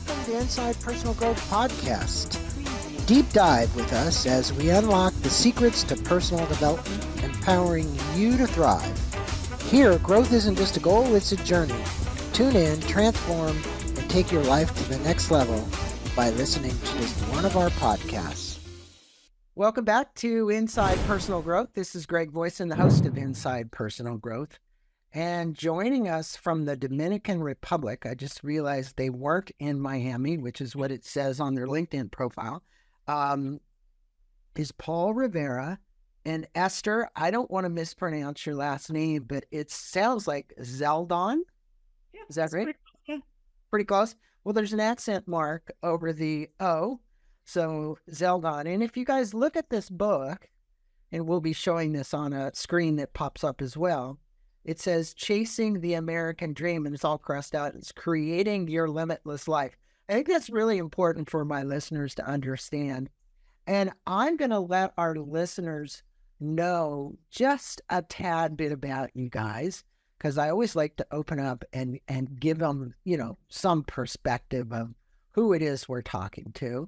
welcome to Inside Personal Growth Podcast. Deep dive with us as we unlock the secrets to personal development, empowering you to thrive. Here, growth isn't just a goal, it's a journey. Tune in, transform, and take your life to the next level by listening to just one of our podcasts. Welcome back to Inside Personal Growth. This is Greg Voisin, the host of Inside Personal Growth. And joining us from the Dominican Republic, I just realized they weren't in Miami, which is what it says on their LinkedIn profile, is Paul Rivera and Esther. I don't want to mispronounce your last name, but it sounds like Zeledon. Yeah, is that right? Pretty close. Well, there's an accent mark over the O, so Zeledon. And if you guys look at this book, and we'll be showing this on a screen that pops up as well, it says Chasing the American Dream, and it's all crossed out. It's creating your limitless life. I think that's really important for my listeners to understand. And I'm going to let our listeners know just a tad bit about you guys, because I always like to open up and give them, some perspective of who it is we're talking to.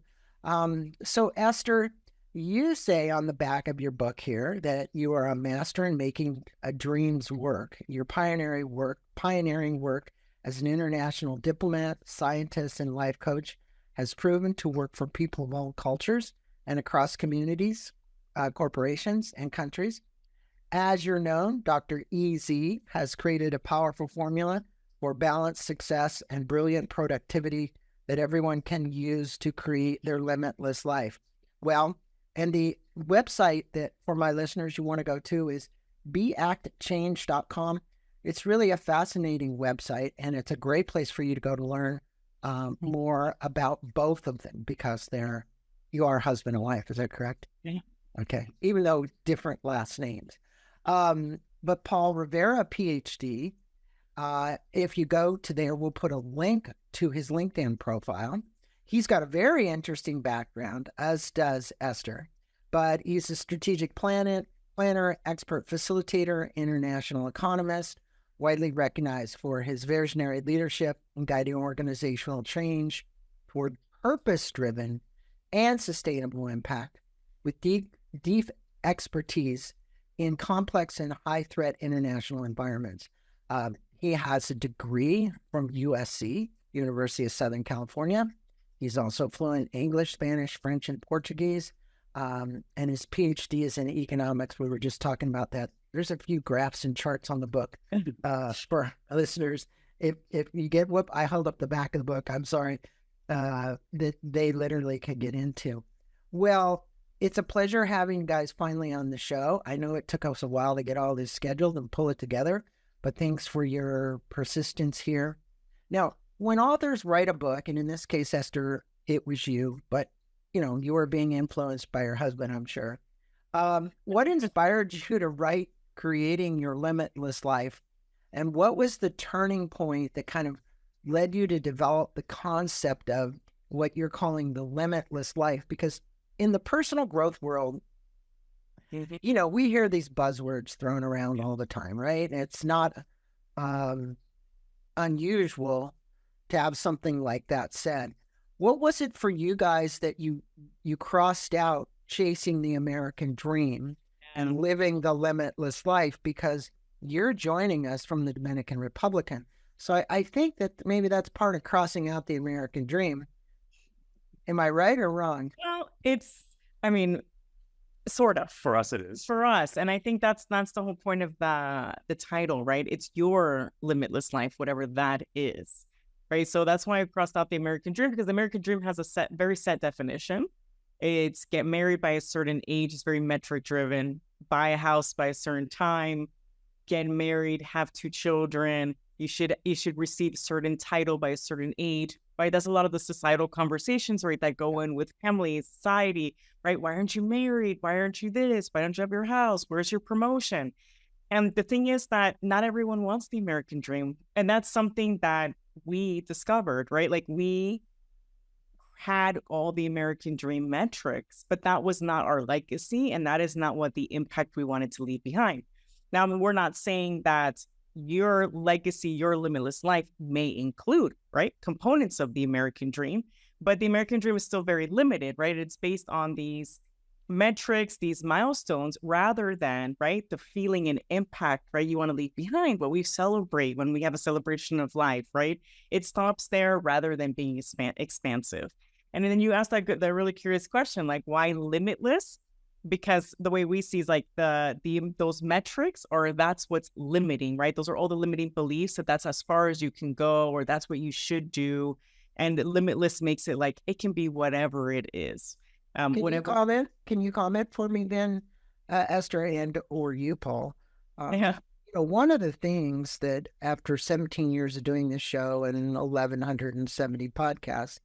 So Esther, you say on the back of your book here that you are a master in making a dreams work. Your pioneering work as an international diplomat, scientist, and life coach has proven to work for people of all cultures and across communities, corporations, and countries. As you're known, Dr. EZ has created a powerful formula for balanced success and brilliant productivity that everyone can use to create their limitless life. Well, and the website that for my listeners you want to go to is beactchange.com. It's really a fascinating website, and it's a great place for you to go to learn more about both of them, because you are husband and wife. Is that correct? Yeah. Okay. Even though different last names. But Paul Rivera, PhD, if you go to there, we'll put a link to his LinkedIn profile. He's got a very interesting background, as does Esther, but he's a strategic planner, expert facilitator, international economist, widely recognized for his visionary leadership and guiding organizational change toward purpose-driven and sustainable impact with deep expertise in complex and high-threat international environments. He has a degree from USC, University of Southern California. He's also fluent in English, Spanish, French, and Portuguese. And his PhD is in economics. We were just talking about that. There's a few graphs and charts on the book for listeners. If you get I held up the back of the book. I'm sorry, that they literally can get into. Well, it's a pleasure having you guys finally on the show. I know it took us a while to get all this scheduled and pull it together, but thanks for your persistence here. Now, when authors write a book, and in this case, Esther, it was you, but you were being influenced by your husband, I'm sure. What inspired you to write Creating Your Limitless Life? And what was the turning point that kind of led you to develop the concept of what you're calling the limitless life? Because in the personal growth world, we hear these buzzwords thrown around all the time, right? It's not unusual to have something like that said. What was it for you guys that you crossed out chasing the American dream and living the limitless life? Because you're joining us from the Dominican Republic. So I think that maybe that's part of crossing out the American dream. Am I right or wrong? Well, sort of. For us, it is. For us. And I think that's the whole point of the title, right? It's your limitless life, whatever that is. Right. So that's why I crossed out the American dream, because the American dream has a very set definition. It's get married by a certain age. It's very metric driven. Buy a house by a certain time. Get married. Have 2 children. You should receive a certain title by a certain age. Right. That's a lot of the societal conversations, right, that go in with family, society. Right. Why aren't you married? Why aren't you this? Why don't you have your house? Where's your promotion? And the thing is that not everyone wants the American dream. And that's something that we discovered, right? Like, we had all the American dream metrics, but that was not our legacy. And that is not what the impact we wanted to leave behind. Now, we're not saying that your legacy, your limitless life may include, right, components of the American dream, but the American dream is still very limited, right? It's based on these metrics, these milestones, rather than, right, the feeling and impact, right, you want to leave behind, what we celebrate when we have a celebration of life, right? It stops there rather than being expansive. And then you asked that really curious question, like, why limitless? Because the way we see is like those metrics, or that's what's limiting, right? Those are all the limiting beliefs, that that's as far as you can go, or that's what you should do. And limitless makes it like it can be whatever it is. Can you comment for me then, Esther, and or you, Paul? Yeah. One of the things that after 17 years of doing this show and 1,170 podcasts,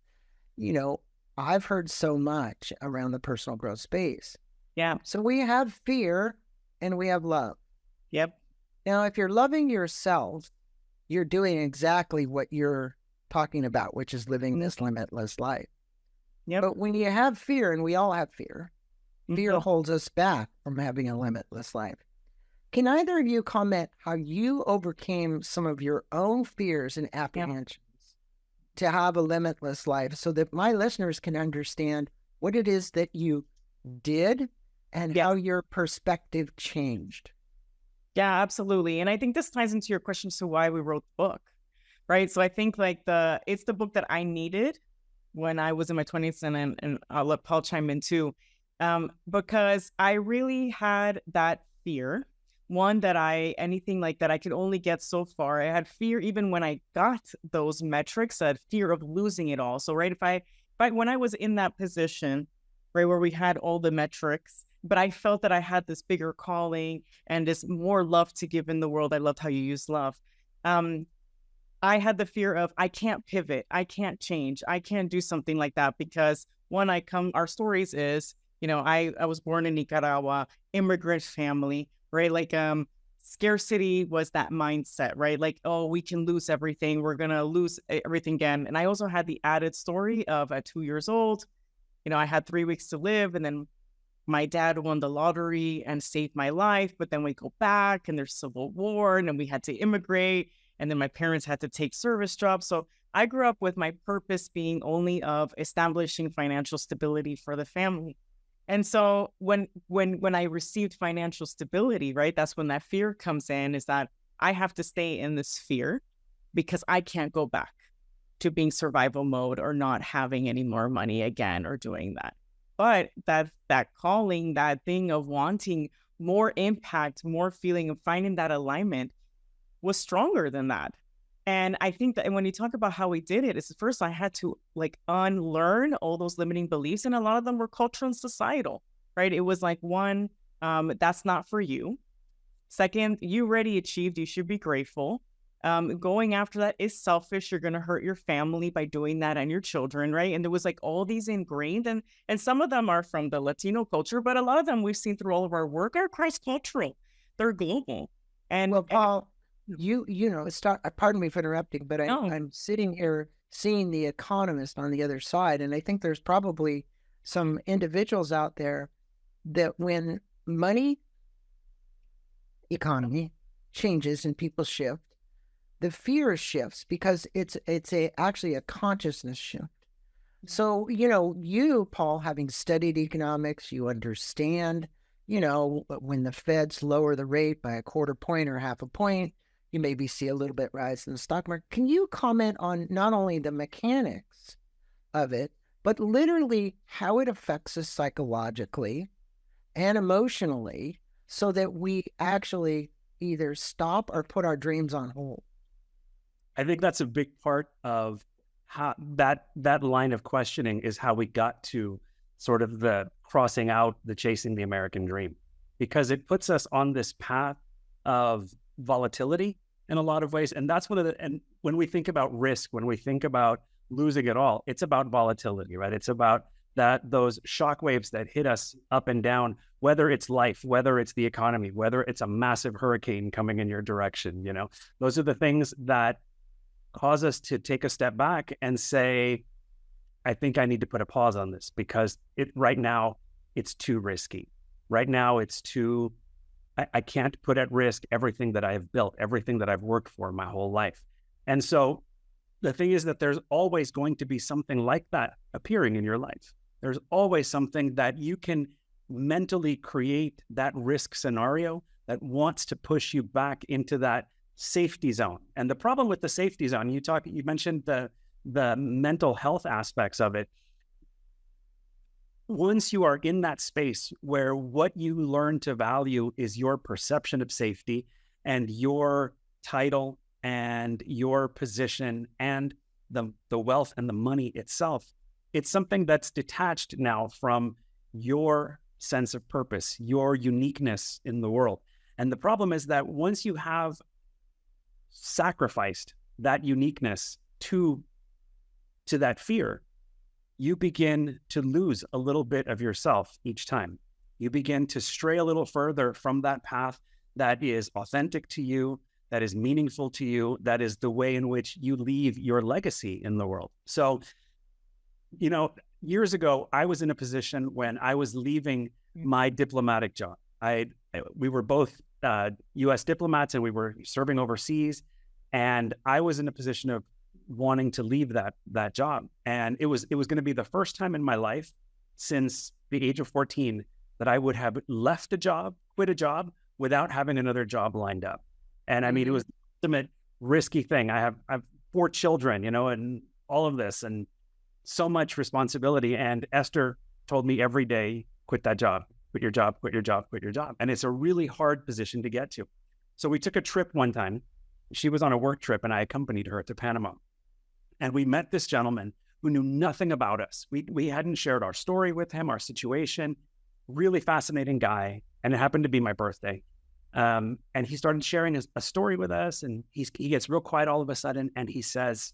I've heard so much around the personal growth space. Yeah. So we have fear and we have love. Yep. Now, if you're loving yourself, you're doing exactly what you're talking about, which is living this limitless life. Yep. But when you have fear, and we all have fear, fear holds us back from having a limitless life. Can either of you comment how you overcame some of your own fears and apprehensions to have a limitless life, so that my listeners can understand what it is that you did and how your perspective changed? Yeah, absolutely. And I think this ties into your question to why we wrote the book, right? So I think like it's the book that I needed when I was in my 20s, and I'll let Paul chime in too, because I really had that fear. One, that anything like that, I could only get so far. I had fear even when I got those metrics, I had fear of losing it all. So, right, when I was in that position, right, where we had all the metrics, but I felt that I had this bigger calling and this more love to give in the world. I loved how you use love. I had the fear of, I can't pivot, I can't change, I can't do something like that, because our stories is, I was born in Nicaragua, immigrant family, right? Like, scarcity was that mindset, right? Like, oh, we can lose everything, we're gonna lose everything again. And I also had the added story of at 2 years old, I had 3 weeks to live, and then my dad won the lottery and saved my life, but then we go back and there's civil war, and then we had to immigrate, and then my parents had to take service jobs. So I grew up with my purpose being only of establishing financial stability for the family. And so when I received financial stability, right, that's when that fear comes in, is that I have to stay in this fear because I can't go back to being survival mode or not having any more money again or doing that. But that calling, that thing of wanting more impact, more feeling of finding that alignment was stronger than that. And I think that when you talk about how we did it, is first I had to like unlearn all those limiting beliefs, and a lot of them were cultural and societal, right? It was like, one, that's not for you. Second, you already achieved, you should be grateful. Going after that is selfish. You're going to hurt your family by doing that, and your children, right? And there was like all these ingrained, and some of them are from the Latino culture, but a lot of them we've seen through all of our work are cross-cultural. They're global. And well, Paul, pardon me for interrupting, but I'm sitting here seeing The Economist on the other side, and I think there's probably some individuals out there that when economy changes and people shift, the fear shifts because it's actually a consciousness shift. So, you, Paul, having studied economics, you understand, when the feds lower the rate by a quarter point or half a point, you maybe see a little bit rise in the stock market. Can you comment on not only the mechanics of it, but literally how it affects us psychologically and emotionally, so that we actually either stop or put our dreams on hold? I think that's a big part of how that line of questioning is how we got to sort of the crossing out the chasing the American dream, because it puts us on this path of volatility in a lot of ways. And that's and when we think about risk, when we think about losing it all, it's about volatility, right? It's about those shock waves that hit us up and down, whether it's life, whether it's the economy, whether it's a massive hurricane coming in your direction. Those are the things that cause us to take a step back and say, I think I need to put a pause on this, because right now it's too risky. Right now it's too I can't put at risk everything that I have built, everything that I've worked for my whole life. And so the thing is that there's always going to be something like that appearing in your life. There's always something that you can mentally create, that risk scenario that wants to push you back into that safety zone. And the problem with the safety zone, you mentioned the mental health aspects of it. Once you are in that space where what you learn to value is your perception of safety and your title and your position and the wealth and the money itself, it's something that's detached now from your sense of purpose, your uniqueness in the world. And the problem is that once you have sacrificed that uniqueness to that fear, you begin to lose a little bit of yourself each time. You begin to stray a little further from that path that is authentic to you, that is meaningful to you, that is the way in which you leave your legacy in the world. So, years ago, I was in a position when I was leaving my diplomatic job. We were both U.S. diplomats and we were serving overseas. And I was in a position of wanting to leave that job. And it was going to be the first time in my life since the age of 14 that I would have left quit a job without having another job lined up. And I mean, it was the ultimate risky thing. I have 4 children, and all of this and so much responsibility. And Esther told me every day, quit that job, quit your job, quit your job, quit your job. And it's a really hard position to get to. So we took a trip one time. She was on a work trip and I accompanied her to Panama. And we met this gentleman who knew nothing about us. We hadn't shared our story with him, our situation. Really fascinating guy. And it happened to be my birthday. And he started sharing a story with us. And he gets real quiet all of a sudden. And he says,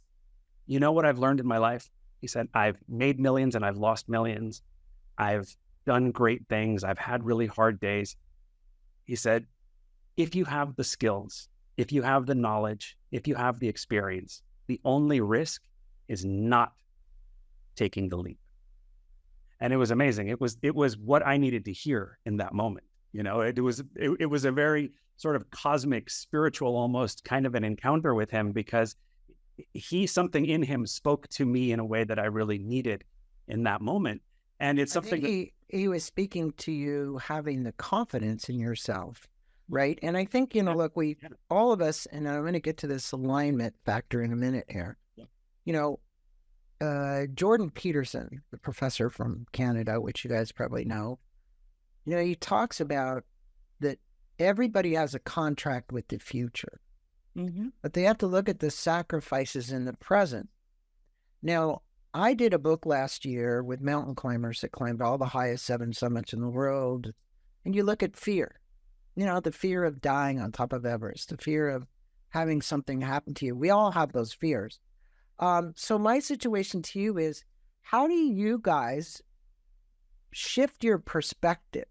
you know what I've learned in my life? He said, I've made millions and I've lost millions. I've done great things. I've had really hard days. He said, if you have the skills, if you have the knowledge, if you have the experience, the only risk is not taking the leap. And it was amazing. It was what I needed to hear in that moment. It was a very sort of cosmic, spiritual, almost kind of an encounter with him, because something in him spoke to me in a way that I really needed in that moment. And it's something he was speaking to you, having the confidence in yourself. Right. And I think, look, all of us, and I'm going to get to this alignment factor in a minute here. Yeah. Jordan Peterson, the professor from Canada, which you guys probably know, he talks about that everybody has a contract with the future, but they have to look at the sacrifices in the present. Now, I did a book last year with mountain climbers that climbed all the highest 7 summits in the world. And you look at fear. The fear of dying on top of Everest, the fear of having something happen to you. We all have those fears. So my situation to you is, how do you guys shift your perspective?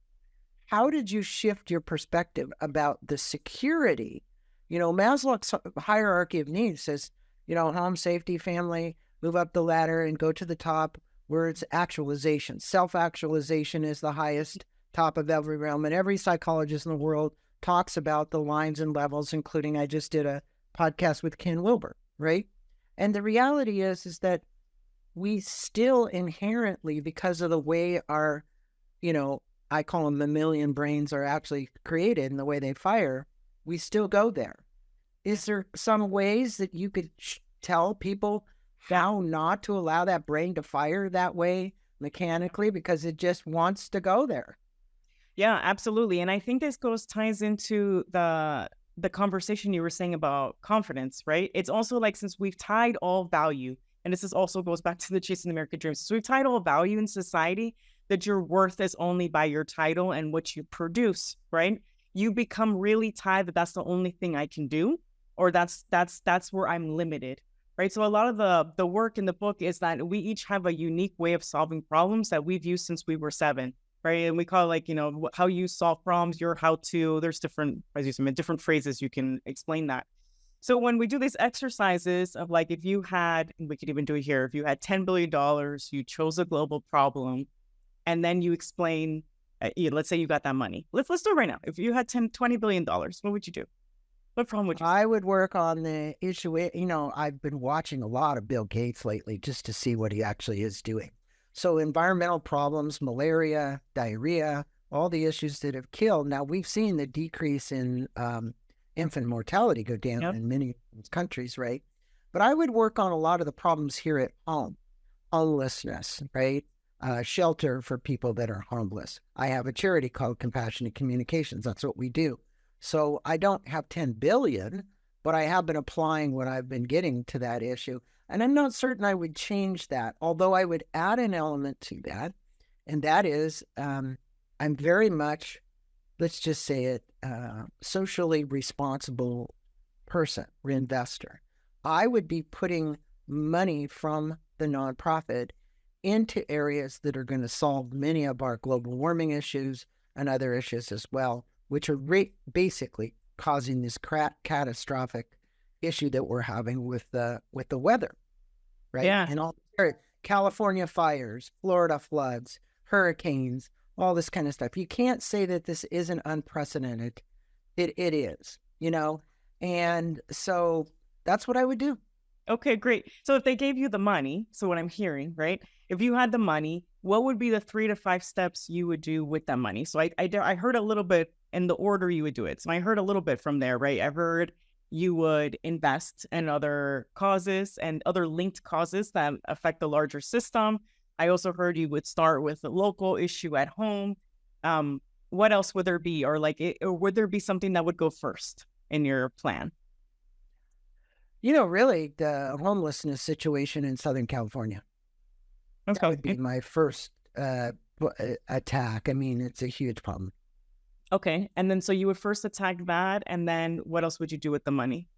How did you shift your perspective about the security? Maslow's hierarchy of needs says, home, safety, family, move up the ladder and go to the top, where it's actualization. Self-actualization is the highest top of every realm, and every psychologist in the world talks about the lines and levels, including, I just did a podcast with Ken Wilber, right? And the reality is that we still inherently, because of the way our, I call them mammalian brains are actually created and the way they fire, we still go there. Is there some ways that you could tell people how not to allow that brain to fire that way mechanically, because it just wants to go there? Yeah, absolutely. And I think this ties into the conversation you were saying about confidence, right? It's also like, since we've tied all value, and this also goes back to the chasing the American dream. So we've tied all value in society, that your worth is only by your title and what you produce, right? You become really tied that that's the only thing I can do, or that's where I'm limited, right? So a lot of the work in the book is that we each have a unique way of solving problems that we've used since we were 7. Right. And we call it how you solve problems, your how to. There's different phrases you can explain that. So when we do these exercises of if you had, and we could even do it here, if you had $10 billion, you chose a global problem, and then you explain let's say you got that money. Let's do it right now. If you had $20 billion, what would you do? What problem would you? I would work on the issue. I've been watching a lot of Bill Gates lately just to see what he actually is doing. So environmental problems, malaria, diarrhea, all the issues that have killed. Now, we've seen the decrease in infant mortality go down in many countries, right? But I would work on a lot of the problems here at home. Homelessness, right? Shelter for people that are homeless. I have a charity called Compassionate Communications. That's what we do. So I don't have 10 billion, but I have been applying what I've been getting to that issue. And I'm not certain I would change that, although I would add an element to that. And that is, I'm very much, let's just say it, socially responsible person or investor. I would be putting money from the nonprofit into areas that are going to solve many of our global warming issues and other issues as well, which are basically causing this catastrophic issue that we're having with the weather, right? Yeah. And all California fires, Florida floods, hurricanes, all this kind of stuff. You can't say that this isn't unprecedented. It is, and so that's what I would do. Okay, great. So if they gave you the money, so what I'm hearing, right? If you had the money, what would be the 3 to 5 steps you would do with that money? So I heard a little bit in the order you would do it. So I heard a little bit from there, right? I heard you would invest in other causes and other linked causes that affect the larger system. I also heard you would start with a local issue at home. What else would there be? Or would there be something that would go first in your plan? Really the homelessness situation in Southern California. Okay. That would be my first attack. I mean, it's a huge problem. Okay. And then, so you would first attack that, and then what else would you do with the money?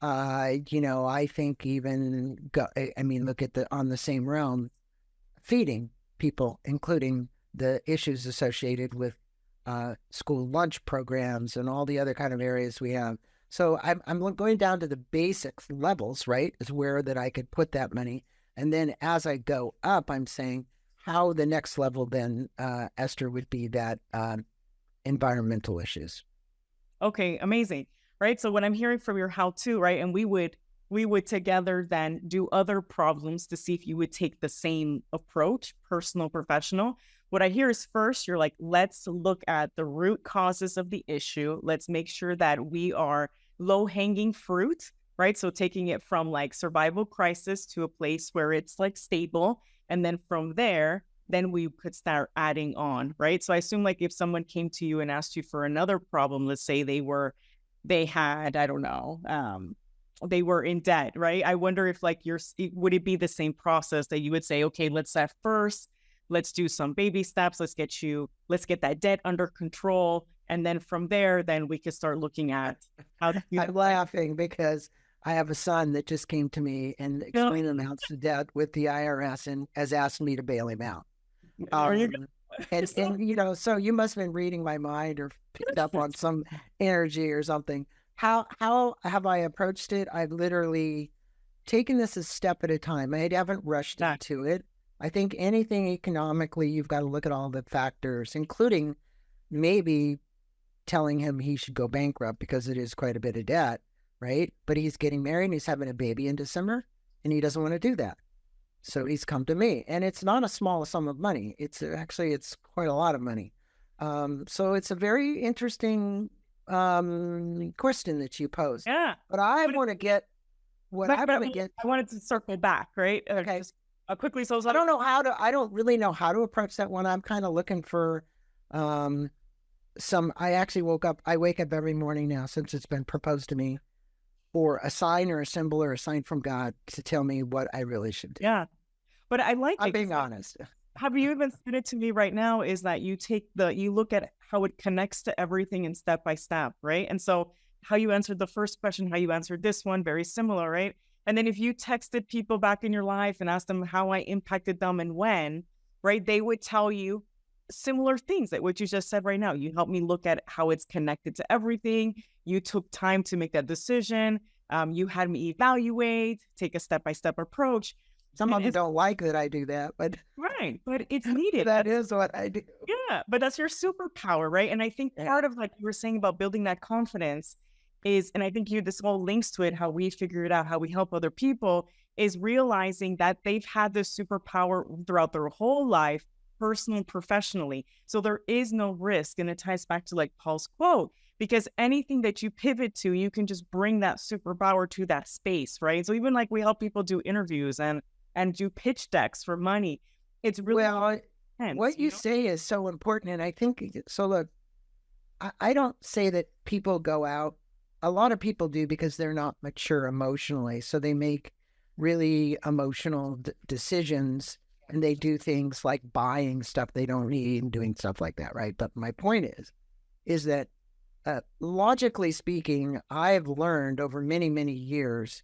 I think look at on the same realm, feeding people, including the issues associated with school lunch programs and all the other kind of areas we have. So I'm going down to the basic levels, right, is where that I could put that money. And then as I go up, I'm saying how the next level then, Esther, would be that environmental issues. Okay, amazing. Right. So what I'm hearing from your how-to, right, and we would together then do other problems to see if you would take the same approach, personal, professional. What I hear is first, you're like, let's look at the root causes of the issue. Let's make sure that we are low-hanging fruit, right? So taking it from like survival crisis to a place where it's like stable. And then from there, then we could start adding on, right? So I assume like if someone came to you and asked you for another problem, let's say they were in debt, right? I wonder if like would it be the same process that you would say, okay, let's do some baby steps. Let's get that debt under control. And then from there, then we could start looking at how I'm laughing because I have a son that just came to me and explained amounts of debt with the IRS and has asked me to bail him out. And so you must have been reading my mind or picked up on some energy or something. How have I approached it? I've literally taken this a step at a time. I haven't rushed into it. I think anything economically, you've got to look at all the factors, including maybe telling him he should go bankrupt because it is quite a bit of debt, right? But he's getting married and he's having a baby in December and he doesn't want to do that. So he's come to me, and it's not a small sum of money. It's quite a lot of money. So it's a very interesting question that you posed. Yeah. But I want to get I wanted to circle back, right? Okay. Just, quickly. So I don't really know how to approach that one. I'm kind of looking for I wake up every morning now since it's been proposed to me for a sign or a symbol or a sign from God to tell me what I really should do. Yeah. But I'm being honest. How you even said it to me right now is that you look at how it connects to everything in step by step, right? And so how you answered the first question, how you answered this one, very similar, right? And then if you texted people back in your life and asked them how I impacted them and when, right, they would tell you similar things that what you just said right now. You helped me look at how it's connected to everything. You took time to make that decision. You had me evaluate, take a step-by-step approach. Some And of them it's don't like that I do that, but right, but it's needed. that is what I do. Yeah, but that's your superpower, right? And I think Yeah. part of like you were saying about building that confidence is, and I think this all links to it, how we figure it out, how we help other people, is realizing that they've had this superpower throughout their whole life, personally and professionally. So there is no risk. And it ties back to like Paul's quote, because anything that you pivot to, you can just bring that superpower to that space, right? So even like we help people do interviews and do pitch decks for money. It's really what you say is so important. And I think, so look, I don't say that people go out. A lot of people do because they're not mature emotionally. So they make really emotional decisions, and they do things like buying stuff they don't need and doing stuff like that, right? But my point is that logically speaking, I've learned over many, many years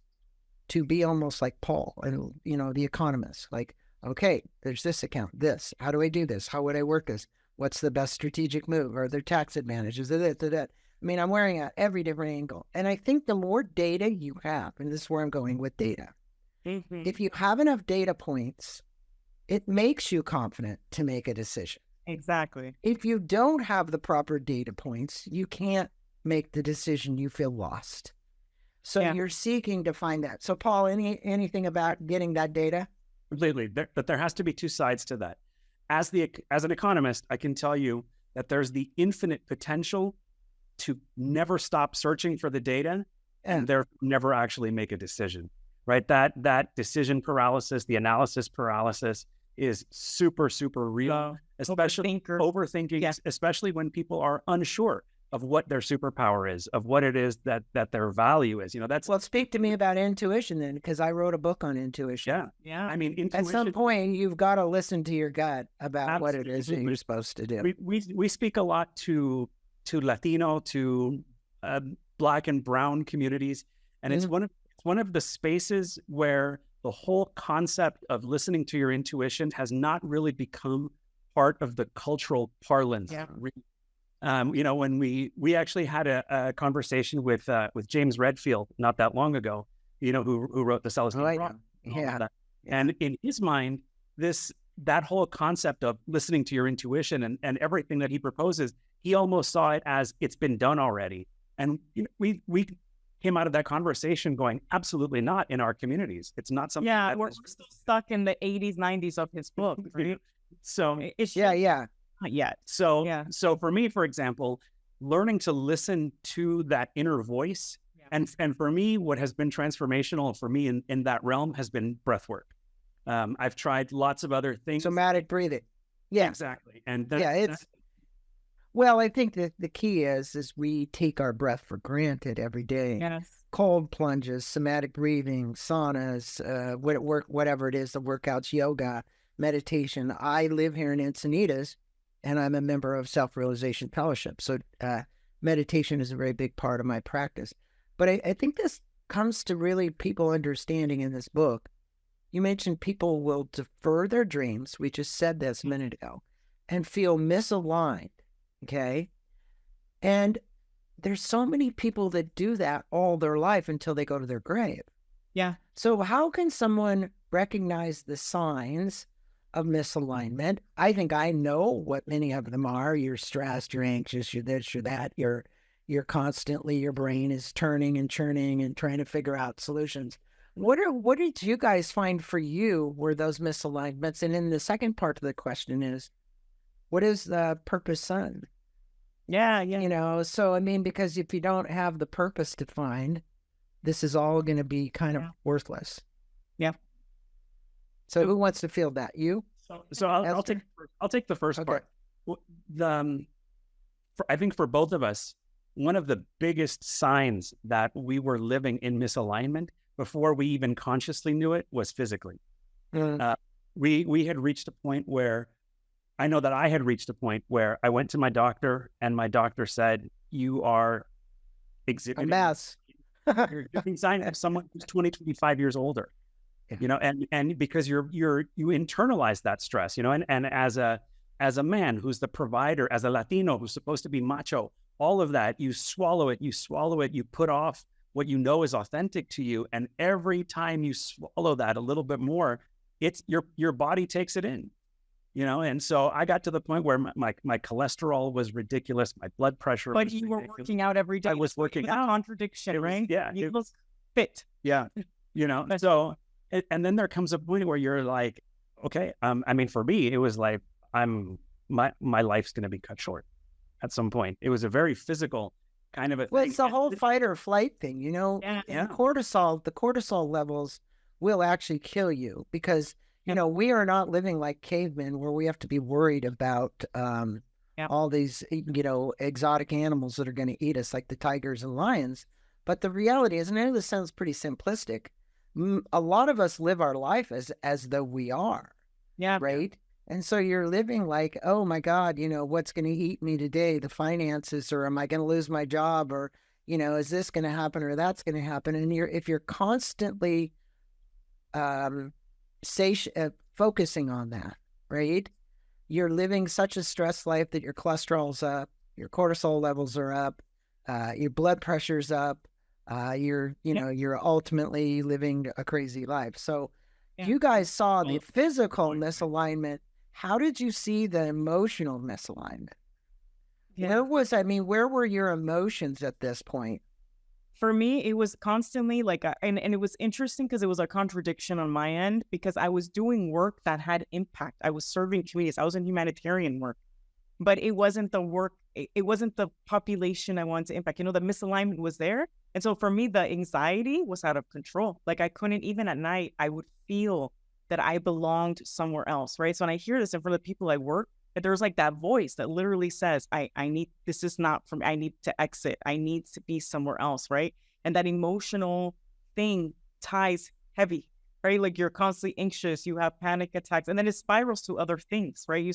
to be almost like Paul and, the economist. Like, okay, there's this account, this. How do I do this? How would I work this? What's the best strategic move? Are there tax advantages? That. I mean, I'm wearing at every different angle. And I think the more data you have, and this is where I'm going with data, if you have enough data points, it makes you confident to make a decision. Exactly. If you don't have the proper data points, you can't make the decision. You feel lost. So you're seeking to find that. So Paul, anything about getting that data? Completely. But there has to be two sides to that. As an economist, I can tell you that there's the infinite potential to never stop searching for the data and therefore never actually make a decision, right? That decision paralysis, the analysis paralysis is super, super real, especially overthinking, especially when people are unsure of what their superpower is, of what it is that their value is. Well, speak to me about intuition then, because I wrote a book on intuition. Yeah. I mean, intuition, at some point, you've got to listen to your gut about absolutely. what it is that you're supposed to do. We speak a lot to Latino, to Black and Brown communities, and it's one of the spaces where the whole concept of listening to your intuition has not really become part of the cultural parlance. Yeah. When we actually had a conversation with James Redfield not that long ago, who wrote the Celestine. And in his mind, that whole concept of listening to your intuition and everything that he proposes, he almost saw it as it's been done already. And we came out of that conversation going, absolutely not in our communities. It's not something. Yeah, we're still stuck in the 80s, 90s of his book, right? So it's not yet. So for me, for example, learning to listen to that inner voice, and for me, what has been transformational for me in that realm has been breath work. I've tried lots of other things. Somatic breathing. Yeah, exactly. And well, I think that the key is we take our breath for granted every day. Yes. Cold plunges, somatic breathing, saunas, whatever it is, the workouts, yoga, meditation. I live here in Encinitas, and I'm a member of Self-Realization Fellowship. So meditation is a very big part of my practice. But I think this comes to really people understanding in this book. You mentioned people will defer their dreams. We just said this a minute ago, and feel misaligned. Okay. And there's so many people that do that all their life until they go to their grave. Yeah. So how can someone recognize the signs of misalignment? I think I know what many of them are. You're stressed, you're anxious, you're this, you're that. You're constantly, your brain is turning and churning and trying to figure out solutions. What did you guys find for you were those misalignments? And then the second part of the question is, what is the purpose son? Yeah. So I mean, because if you don't have the purpose defined, this is all going to be kind of worthless. Yeah. So who wants to field that? You? So I'll take the first part. I think for both of us, one of the biggest signs that we were living in misalignment before we even consciously knew it was physically. We had reached a point where I know that I had reached a point where I went to my doctor and my doctor said, you are exhibiting a mess. You're exhibiting signs of someone who's 20, 25 years older, and because you internalize that stress, and as a man who's the provider, as a Latino who's supposed to be macho, all of that, you swallow it, you put off what you know is authentic to you. And every time you swallow that a little bit more, it's your body takes it in, and so I got to the point where my cholesterol was ridiculous, my blood pressure But was you were ridiculous. working out every day. I was working out. A contradiction, right? Yeah, You look fit. yeah, so and then there comes a point where you're like, okay, I mean, for me it was like my life's going to be cut short at some point. It was a very physical kind of a Well, thing. it's the whole fight or flight thing, Yeah. The cortisol levels will actually kill you because, we are not living like cavemen where we have to be worried about all these, exotic animals that are going to eat us like the tigers and lions. But the reality is, and I know this sounds pretty simplistic, a lot of us live our life as though we are. Yeah. Right. And so you're living like, oh my God, what's going to eat me today? The finances, or am I going to lose my job? Or, is this going to happen or that's going to happen? And if you're constantly focusing on that, right? You're living such a stress life that your cholesterol's up, your cortisol levels are up, your blood pressure's up, you're ultimately living a crazy life. So you guys saw the physical misalignment. How did you see the emotional misalignment? Yeah. Where were your emotions at this point? For me, it was constantly like, and it was interesting because it was a contradiction on my end because I was doing work that had impact. I was serving communities. I was in humanitarian work, but it wasn't the work. It wasn't the population I wanted to impact. The misalignment was there. And so for me, the anxiety was out of control. Like I couldn't, even at night, I would feel that I belonged somewhere else, right? So when I hear this in front of the people I work, that there's like that voice that literally says, this is not for me. I need to exit. I need to be somewhere else, right? And that emotional thing ties heavy, right? Like you're constantly anxious, you have panic attacks, and then it spirals to other things, right? I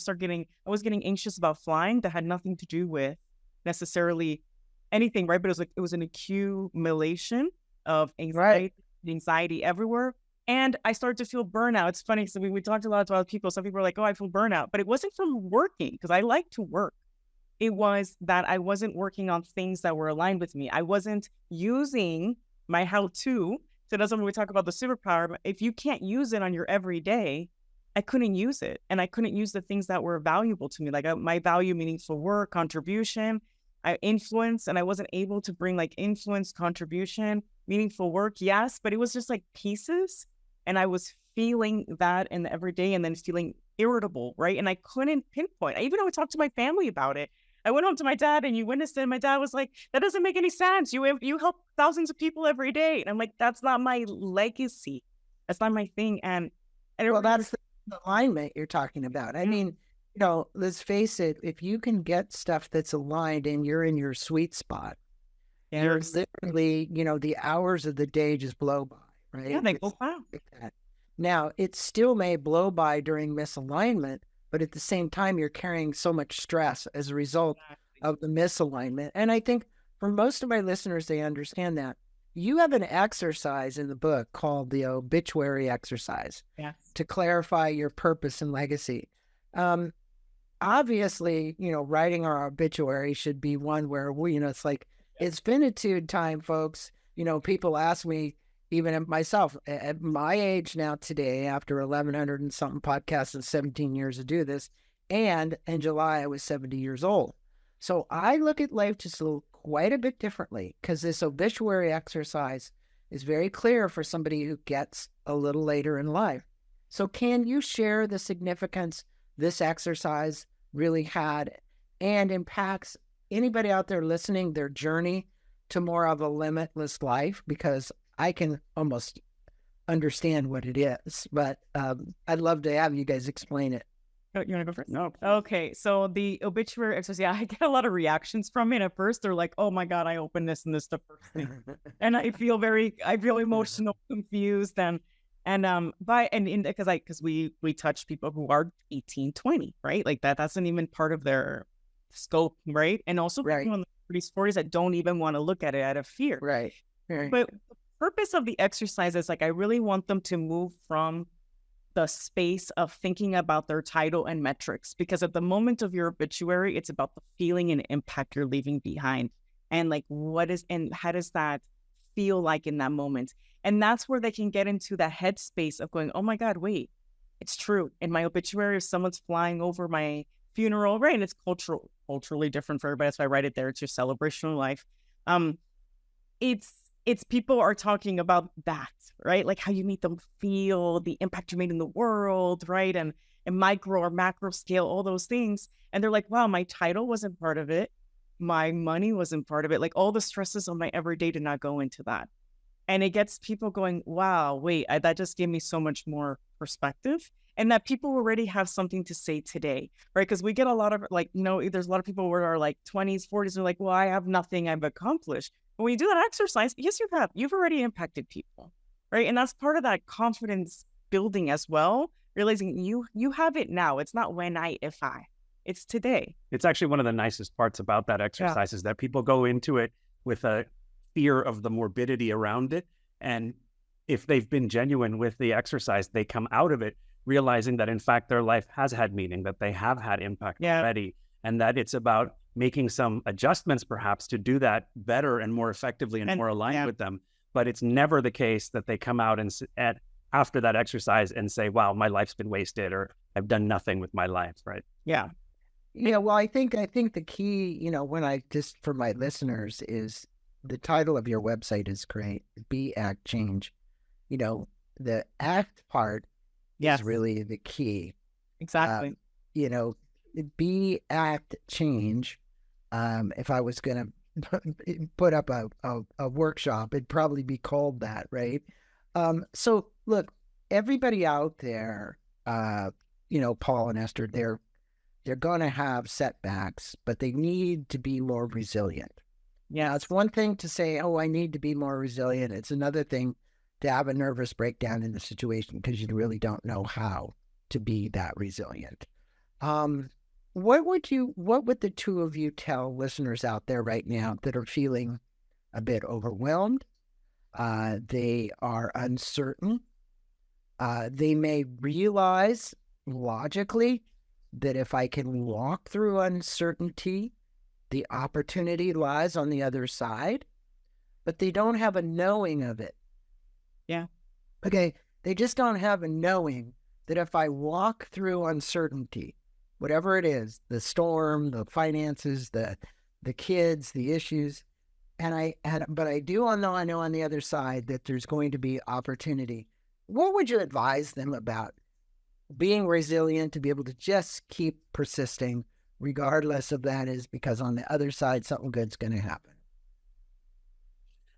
was getting anxious about flying that had nothing to do with necessarily anything, right? But it was an accumulation of anxiety everywhere. And I started to feel burnout. It's funny. So we talked a lot to other people. Some people are like, oh, I feel burnout. But it wasn't from working because I like to work. It was that I wasn't working on things that were aligned with me. I wasn't using my how-to. So that's when we talk about the superpower. But if you can't use it on your everyday, I couldn't use it. And I couldn't use the things that were valuable to me. Like my value, meaningful work, contribution, influence. And I wasn't able to bring like influence, contribution, meaningful work. Yes, but it was just like pieces. And I was feeling that in the everyday and then feeling irritable, right? And I couldn't pinpoint. I even talked to my family about it. I went home to my dad and you witnessed it. And my dad was like, that doesn't make any sense. You help thousands of people every day. And I'm like, that's not my legacy. That's not my thing. And that's the alignment you're talking about. I mean, let's face it, if you can get stuff that's aligned and you're in your sweet spot, you're literally, the hours of the day just blow by. Right? Yeah, they go wow. Now, it still may blow by during misalignment, but at the same time, you're carrying so much stress as a result of the misalignment. And I think for most of my listeners, they understand that. You have an exercise in the book called the obituary exercise to clarify your purpose and legacy. Obviously, writing our obituary should be one where we, it's like, it's finitude time, folks. People ask me, even myself, at my age now today, after 1,100 and something podcasts and 17 years to do this, and in July, I was 70 years old. So I look at life just quite a bit differently because this obituary exercise is very clear for somebody who gets a little later in life. So can you share the significance this exercise really had and impacts anybody out there listening, their journey to more of a limitless life? Because I can almost understand what it is, but I'd love to have you guys explain it. Oh, you want to go first? No. Okay, so the obituary exercise, I get a lot of reactions from it. At first, they're like, "Oh my God, I opened this and this the first thing," and I feel emotional, confused, because we touch people who are 18, 20, right? Like that isn't even part of their scope, right? And also people in the 30s, 40s that don't even want to look at it out of fear, right? But purpose of the exercise is like I really want them to move from the space of thinking about their title and metrics, because at the moment of your obituary, it's about the feeling and impact you're leaving behind, and like how does that feel like in that moment? And that's where they can get into that headspace of going, oh my God, wait, it's true. In my obituary, if someone's flying over my funeral, right, and it's culturally different for everybody, that's why I write it there. It's your celebration of life. It's people are talking about that, right? Like how you made them feel, the impact you made in the world, right? And micro or macro scale, all those things. And they're like, wow, my title wasn't part of it. My money wasn't part of it. Like all the stresses of my everyday did not go into that. And it gets people going, wow, wait, that just gave me so much more perspective. And that people already have something to say today, right? Because we get a lot of like, there's a lot of people who are like 20s, 40s, and like, well, I have nothing I've accomplished. But when you do that exercise, yes, you have. You've already impacted people, right? And that's part of that confidence building as well, realizing you have it now. It's not when if I. It's today. It's actually one of the nicest parts about that exercise is that people go into it with a fear of the morbidity around it. And if they've been genuine with the exercise, they come out of it realizing that in fact their life has had meaning, that they have had impact already, and that it's about making some adjustments perhaps to do that better and more effectively and more aligned with them. But it's never the case that they come out and after that exercise and say, wow, my life's been wasted, or I've done nothing with my life, right? Yeah. Yeah, well, I think the key, when I just for my listeners is the title of your website is great. Be, act, change. The act part is really the key. Exactly. Be, act, change. If I was going to put up a workshop, it'd probably be called that, right? So look, everybody out there, Paul and Esther, they're going to have setbacks, but they need to be more resilient. Yeah, it's one thing to say, oh, I need to be more resilient. It's another thing to have a nervous breakdown in the situation because you really don't know how to be that resilient. What would the two of you tell listeners out there right now that are feeling a bit overwhelmed? They are uncertain. They may realize logically that if I can walk through uncertainty, the opportunity lies on the other side, but they don't have a knowing of it. Yeah. Okay. They just don't have a knowing that if I walk through uncertainty, whatever it is, the storm, the finances, the kids, the issues, but I do know on the other side that there's going to be opportunity. What would you advise them about being resilient to be able to just keep persisting regardless of that is because on the other side, something good's going to happen?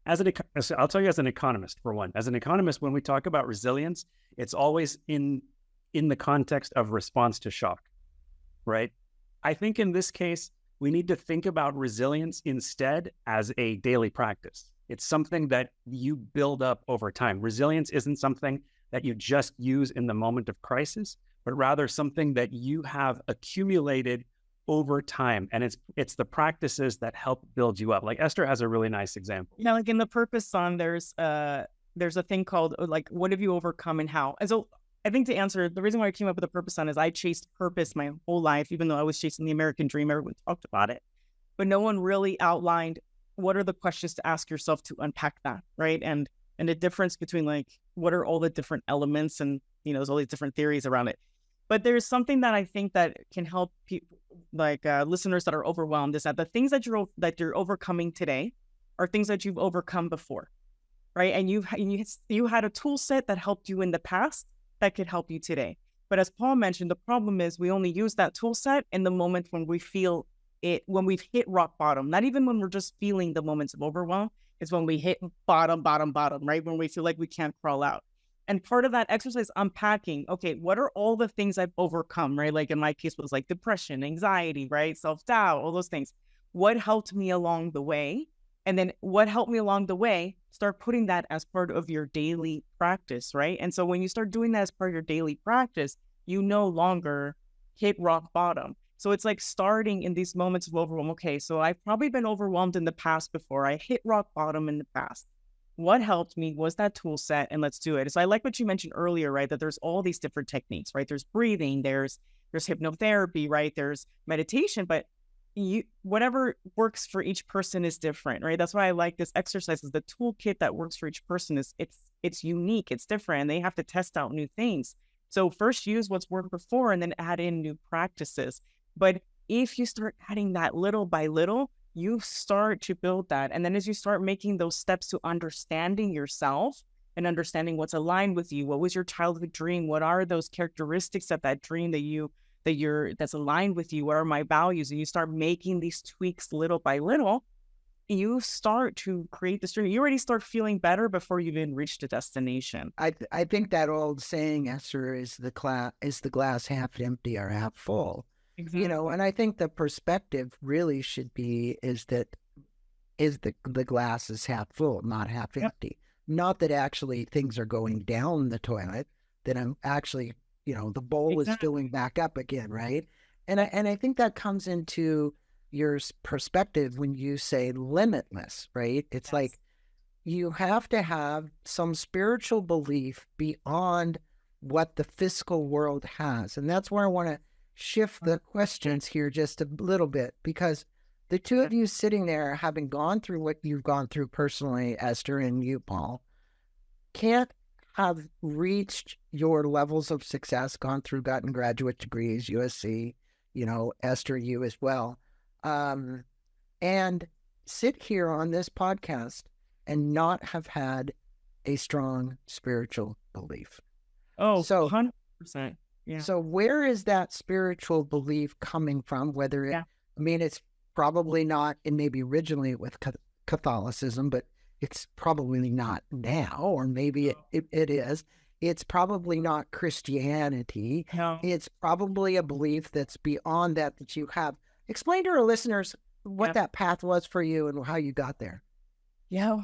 I'll tell you as an economist, for one. As an economist, when we talk about resilience, it's always in the context of response to shock, right? I think in this case, we need to think about resilience instead as a daily practice. It's something that you build up over time. Resilience isn't something that you just use in the moment of crisis, but rather something that you have accumulated over time. And it's the practices that help build you up. Like Esther has a really nice example. Like in the purpose song, there's a thing called like, what have you overcome and how? And so I think to answer, the reason why I came up with the purpose song is I chased purpose my whole life, even though I was chasing the American dream. Everyone talked about it, but no one really outlined what are the questions to ask yourself to unpack that, right? And the difference between like, what are all the different elements, and there's all these different theories around it. But there's something that I think that can help people, like listeners that are overwhelmed, is that the things that you're overcoming today are things that you've overcome before, right? And you had a tool set that helped you in the past that could help you today. But as Paul mentioned, the problem is we only use that tool set in the moment when we feel it, when we've hit rock bottom. Not even when we're just feeling the moments of overwhelm. It's when we hit bottom, right? When we feel like we can't crawl out. And part of that exercise, unpacking, okay, what are all the things I've overcome, right? Like in my case was like depression, anxiety, right? Self-doubt, all those things. What helped me along the way? And then what helped me along the way, start putting that as part of your daily practice, right? And so when you start doing that as part of your daily practice, you no longer hit rock bottom. So it's like starting in these moments of overwhelm. Okay, so I've probably been overwhelmed in the past before. I hit rock bottom in the past. What helped me was that tool set, and let's do it. So I like what you mentioned earlier, right? That there's all these different techniques, right? There's breathing, there's hypnotherapy, right? There's meditation, but whatever works for each person is different, right? That's why I like this exercise, is the toolkit that works for each person it's unique, it's different, and they have to test out new things. So first use what's worked before and then add in new practices. But if you start adding that little by little, you start to build that. And then as you start making those steps to understanding yourself and understanding what's aligned with you, what was your childhood dream? What are those characteristics of that dream that's aligned with you? What are my values? And you start making these tweaks little by little, you start to create this dream. You already start feeling better before you even reach the destination. I think that old saying, Esther, is the glass half empty or half full. Exactly. You know, and I think the perspective really should be the glass is half full, not half empty. Not that actually things are going down the toilet, that I'm actually, you know, the bowl is filling back up again, right? And I think that comes into your perspective when you say limitless, right? It's like you have to have some spiritual belief beyond what the physical world has. And that's where I want to shift the questions here just a little bit, because the two of you sitting there, having gone through what you've gone through personally, Esther, and you, Paul, can't have reached your levels of success, gotten graduate degrees, USC, you know, Esther, you as well, and sit here on this podcast and not have had a strong spiritual belief. Oh, so 100%. Yeah. So where is that spiritual belief coming from? Whether it, I mean, it's probably not, and maybe originally with Catholicism, but it's probably not now, or maybe it is. It's probably not Christianity. No. It's probably a belief that's beyond that you have. Explain to our listeners what that path was for you and how you got there. Yeah.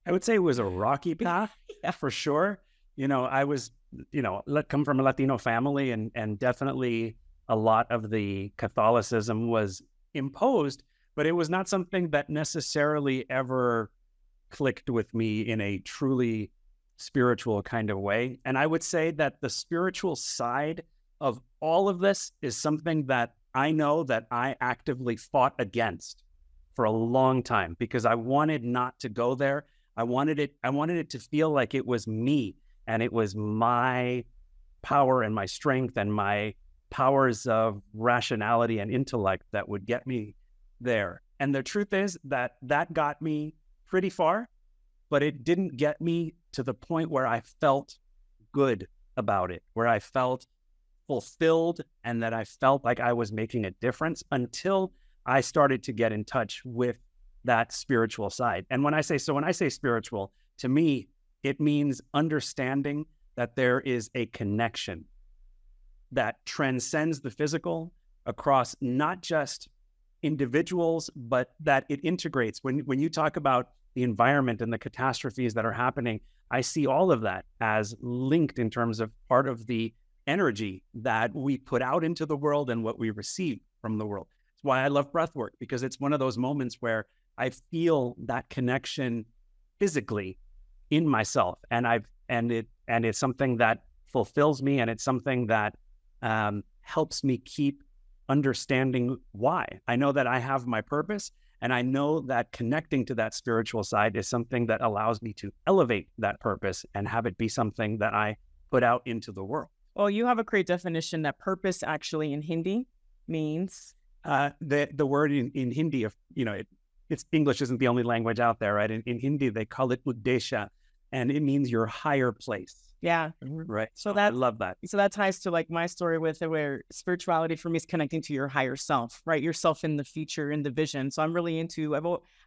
I would say it was a rocky path, for sure. You know, I was, you know, come from a Latino family, and definitely a lot of the Catholicism was imposed, but it was not something that necessarily ever clicked with me in a truly spiritual kind of way. And I would say that the spiritual side of all of this is something that I know that I actively fought against for a long time, because I wanted not to go there. I wanted it to feel like it was me, and it was my power and my strength and my powers of rationality and intellect that would get me there. And the truth is that got me pretty far, but it didn't get me to the point where I felt good about it, where I felt fulfilled and that I felt like I was making a difference, until I started to get in touch with that spiritual side. And when I say spiritual, to me, it means understanding that there is a connection that transcends the physical across not just individuals, but that it integrates. When you talk about the environment and the catastrophes that are happening, I see all of that as linked in terms of part of the energy that we put out into the world and what we receive from the world. That's why I love breath work, because it's one of those moments where I feel that connection physically in myself, and it's something that fulfills me, and it's something that helps me keep understanding why. I know that I have my purpose, and I know that connecting to that spiritual side is something that allows me to elevate that purpose and have it be something that I put out into the world. Well, you have a great definition that purpose actually in Hindi means. The word in Hindi, it's English isn't the only language out there, right? In Hindi, they call it uddesha, and it means your higher place. Yeah. Right. So I love that. So that ties to like my story with it, where spirituality for me is connecting to your higher self, right? Yourself in the future, in the vision. So I'm really into,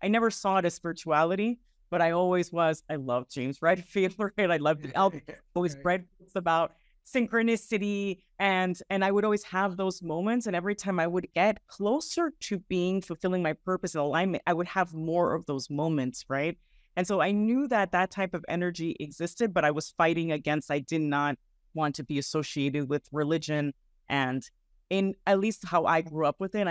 I never saw it as spirituality, but I always was. I love James Redfield, right? I loved the album. Always read books about synchronicity, and I would always have those moments, and every time I would get closer to fulfilling my purpose and alignment, I would have more of those moments, right? And so I knew that type of energy existed, but I was fighting against. I did not want to be associated with religion, and in at least how I grew up with it,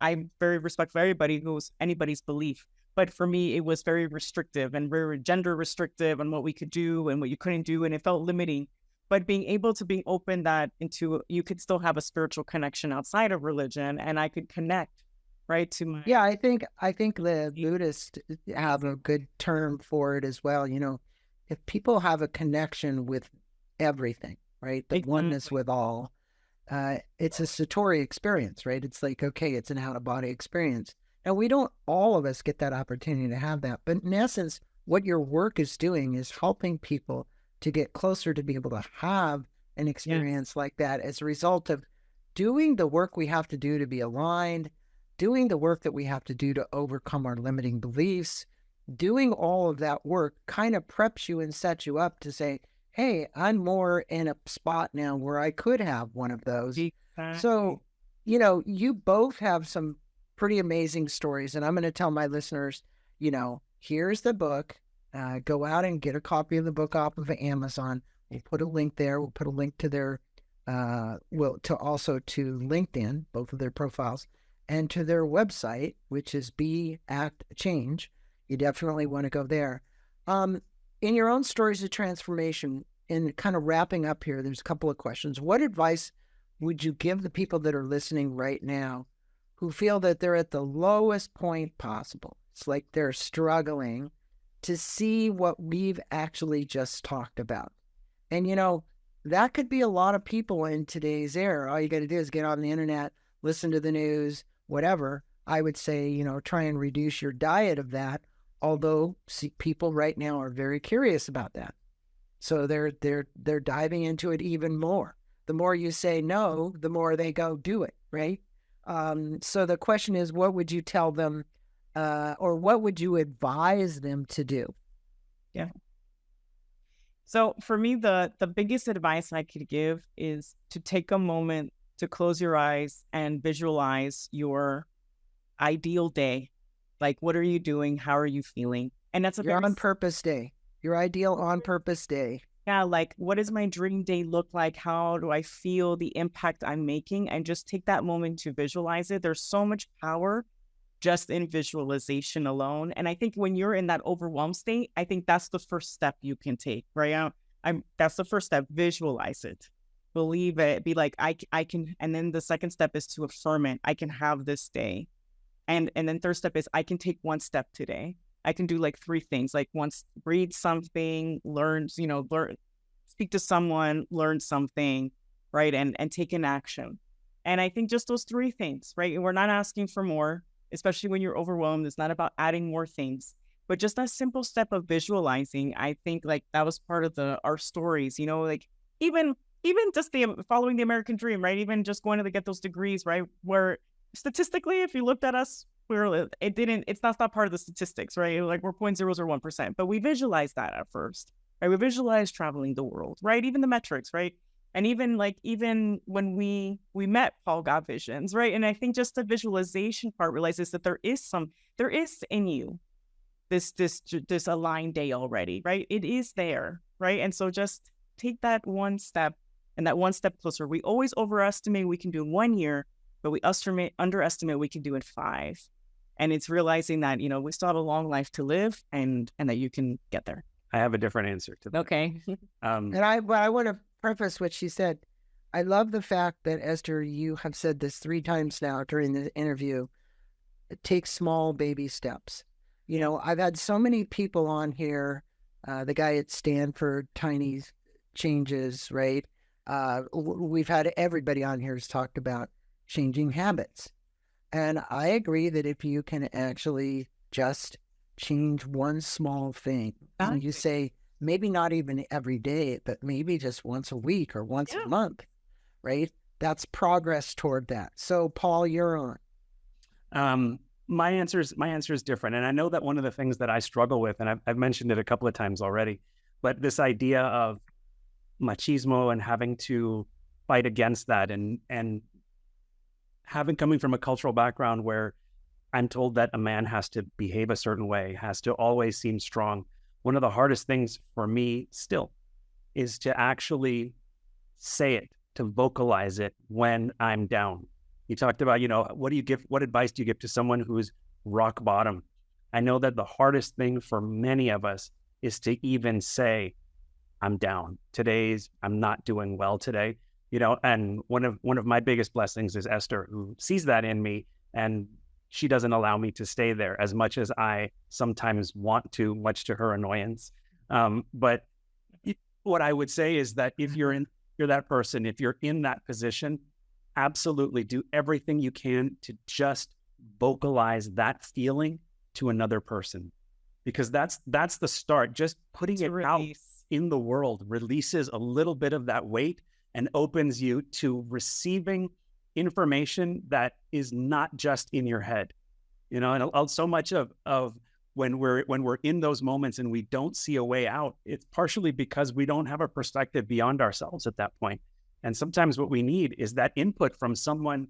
I'm very respectful of anybody's belief. But for me, it was very restrictive and very gender restrictive on what we could do and what you couldn't do, and it felt limiting. But being able to be open you could still have a spiritual connection outside of religion, and I could connect, right, to my... Yeah, I think the Buddhists have a good term for it as well. You know, if people have a connection with everything, right? The oneness Exactly. with all. It's a Satori experience, right? It's like, okay, it's an out-of-body experience. Now, we don't all of us get that opportunity to have that, but in essence, what your work is doing is helping people to get closer to be able to have an Yes. experience like that as a result of doing the work we have to do to be aligned, doing the work that we have to do to overcome our limiting beliefs. Doing all of that work kind of preps you and sets you up to say, hey, I'm more in a spot now where I could have one of those. Exactly. So, you know, you both have some pretty amazing stories. And I'm going to tell my listeners, you know, here's the book. Go out and get a copy of the book off of Amazon. We'll put a link there. We'll put a link to their, to LinkedIn, both of their profiles, and to their website, which is Be Act Change. You definitely want to go there. In your own stories of transformation, and kind of wrapping up here, there's a couple of questions. What advice would you give the people that are listening right now who feel that they're at the lowest point possible? It's like they're struggling to see what we've actually just talked about. And, you know, that could be a lot of people in today's era. All you got to do is get on the internet, listen to the news, whatever. I would say, you know, try and reduce your diet of that. Although people right now are very curious about that. So they're diving into it even more. The more you say no, the more they go do it, right? So the question is, what would you tell them or what would you advise them to do? Yeah. So for me, the biggest advice I could give is to take a moment to close your eyes and visualize your ideal day. Like, what are you doing? How are you feeling? And that's your on purpose day, your ideal on purpose day. Yeah, like, what does my dream day look like? How do I feel the impact I'm making? And just take that moment to visualize it. There's so much power just in visualization alone. And I think when you're in that overwhelmed state, I think that's the first step you can take, right? That's the first step. Visualize it, believe it, be like, I can. And then the second step is to affirm it. I can have this day. And then third step is I can take one step today. I can do like 3 things, like once read something, learn, speak to someone, learn something, right? And take an action. And I think just those 3 things, right? We're not asking for more, especially when you're overwhelmed. It's not about adding more things, but just that simple step of visualizing. I think like that was part of our stories, you know, like even just following the American dream, right? Even just going to get those degrees, right? Where statistically, if you looked at us, it's not part of the statistics, right? Like we're 0.001%, but we visualized that at first, right? We visualized traveling the world, right? Even the metrics, right? And even when we met, Paul got visions, right? And I think just the visualization part realizes that there is in you this aligned day already, right? It is there, right? And so just take that one step and that one step closer. We always overestimate we can do in 1 year, but we underestimate we can do in 5. And it's realizing that, you know, we still have a long life to live and that you can get there. I have a different answer to that. Okay. And I want to preface what she said. I love the fact that, Esther, you have said this 3 times now during the interview. Take small baby steps. You know, I've had so many people on here, the guy at Stanford, Tiny Changes, right? We've had everybody on here who's talked about changing habits. And I agree that if you can actually just change one small thing, and you say maybe not even every day, but maybe just once a week or once a month, right? That's progress toward that. So Paul, you're on. My answer is different. And I know that one of the things that I struggle with, and I've mentioned it a couple of times already, but this idea of machismo and having to fight against that and coming from a cultural background where I'm told that a man has to behave a certain way, has to always seem strong. One of the hardest things for me still is to actually say it, to vocalize it when I'm down. You talked about, you know, what advice do you give to someone who's rock bottom? I know that the hardest thing for many of us is to even say, I'm down. I'm not doing well today. You know, and one of my biggest blessings is Esther, who sees that in me, and she doesn't allow me to stay there as much as I sometimes want to, much to her annoyance. But what I would say is that if you're you're that person, if you're in that position, absolutely do everything you can to just vocalize that feeling to another person, because that's the start. Just putting it out in the world releases a little bit of that weight and opens you to receiving information that is not just in your head. And so much of when we're in those moments and we don't see a way out, it's partially because we don't have a perspective beyond ourselves at that point. And sometimes what we need is that input from someone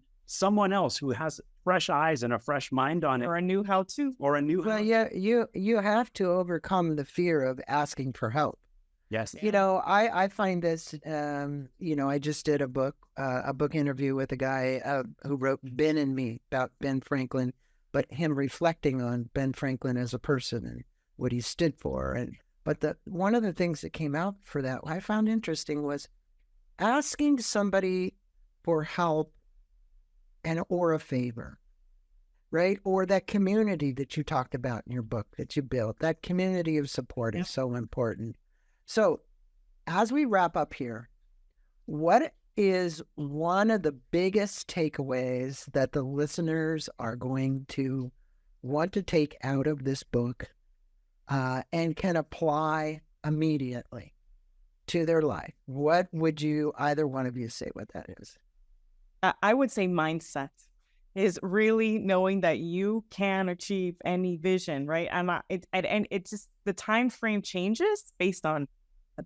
else who has fresh eyes and a fresh mind on it, or a new how-to, Well, yeah, you have to overcome the fear of asking for help. Yes. I find this, I just did a book interview with a guy who wrote Ben and Me, about Ben Franklin, but him reflecting on Ben Franklin as a person and what he stood for. But one of the things that came out for that I found interesting was asking somebody for help or a favor, right? Or that community that you talked about in your book that you built, that community of support is so important. So as we wrap up here, what is one of the biggest takeaways that the listeners are going to want to take out of this book and can apply immediately to their life? What would either one of you say what that is? I would say mindset is really knowing that you can achieve any vision, right? And it's just the time frame changes based on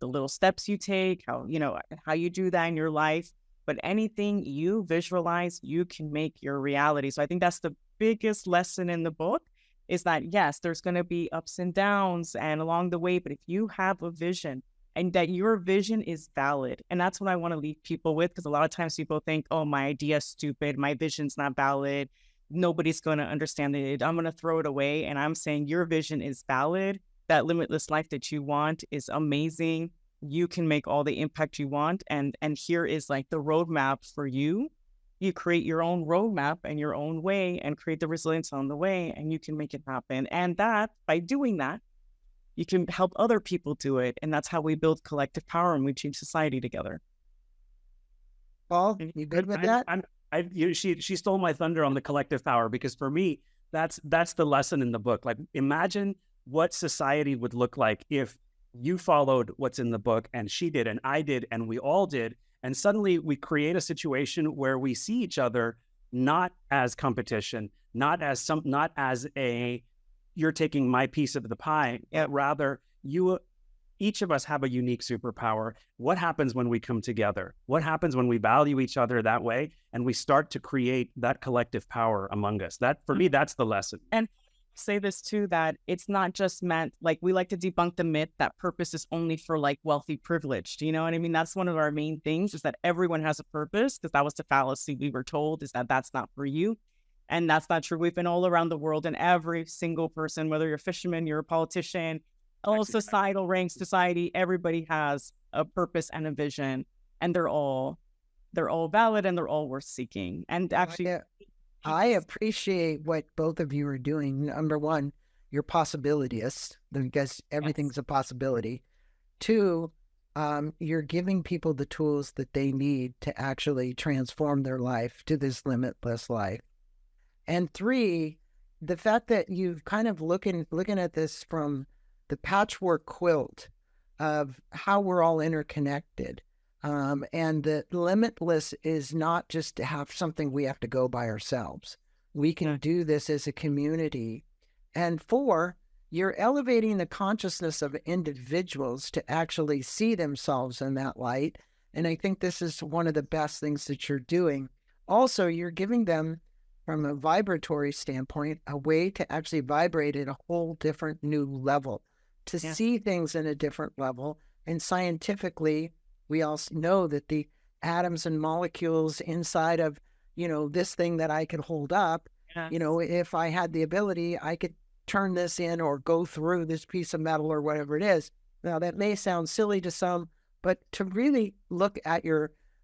the little steps you take, how you do that in your life. But anything you visualize, you can make your reality. So I think that's the biggest lesson in the book, is that yes, there's going to be ups and downs and along the way, but if you have a vision and that your vision is valid, and that's what I want to leave people with, because a lot of times people think, oh, my idea is stupid, my vision's not valid, nobody's going to understand it, I'm going to throw it away. And I'm saying your vision is valid. That limitless life that you want is amazing. You can make all the impact you want. And here is like the roadmap for you. You create your own roadmap and your own way and create the resilience on the way, and you can make it happen. And that by doing that, you can help other people do it. And that's how we build collective power and we change society together. Paul, you good with that? She stole my thunder on the collective power, because for me, that's the lesson in the book. Like, imagine what society would look like if you followed what's in the book and she did and I did and we all did. And suddenly we create a situation where we see each other not as competition, not as you're taking my piece of the pie. Rather, each of us have a unique superpower. What happens when we come together? What happens when we value each other that way and we start to create that collective power among us? That, for me, that's the lesson. And say this too, that it's not just meant, like, we like to debunk the myth that purpose is only for like wealthy privileged. You know what I mean? That's one of our main things, is that everyone has a purpose, because that was the fallacy we were told, is that that's not for you. And that's not true. We've been all around the world, and every single person, whether you're a fisherman, you're a politician, all societal ranks, society, everybody has a purpose and a vision, and they're all valid and they're all worth seeking. And actually, I appreciate what both of you are doing. Number one, you're possibilities, because everything's a possibility. Two, you're giving people the tools that they need to actually transform their life to this limitless life. And three, the fact that you've kind of looking at this from the patchwork quilt of how we're all interconnected. And that limitless is not just to have something we have to go by ourselves. We can do this as a community. And four, you're elevating the consciousness of individuals to actually see themselves in that light. And I think this is one of the best things that you're doing. Also, you're giving them, from a vibratory standpoint, a way to actually vibrate at a whole different new level, to see things in a different level. And scientifically, we all know that the atoms and molecules inside of, this thing that I could hold up, if I had the ability, I could turn this in or go through this piece of metal or whatever it is. Now, that may sound silly to some, but to really look at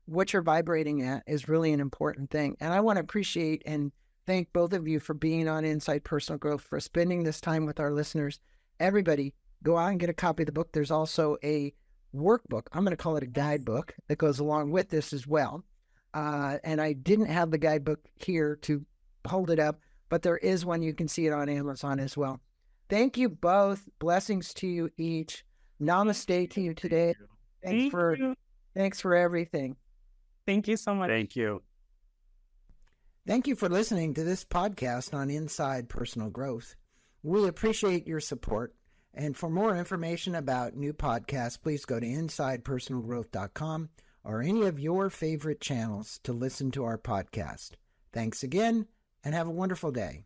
what you're vibrating at is really an important thing. And I want to appreciate and thank both of you for being on Inside Personal Growth, for spending this time with our listeners. Everybody, go out and get a copy of the book. There's also a workbook. I'm going to call it a guidebook that goes along with this as well. And I didn't have the guidebook here to hold it up, but there is one. You can see it on Amazon as well. Thank you both. Blessings to you each. Namaste to you today. Thanks for everything. Thank you so much. Thank you. Thank you for listening to this podcast on Inside Personal Growth. We appreciate your support. And for more information about new podcasts, please go to InsidePersonalGrowth.com or any of your favorite channels to listen to our podcast. Thanks again, and have a wonderful day.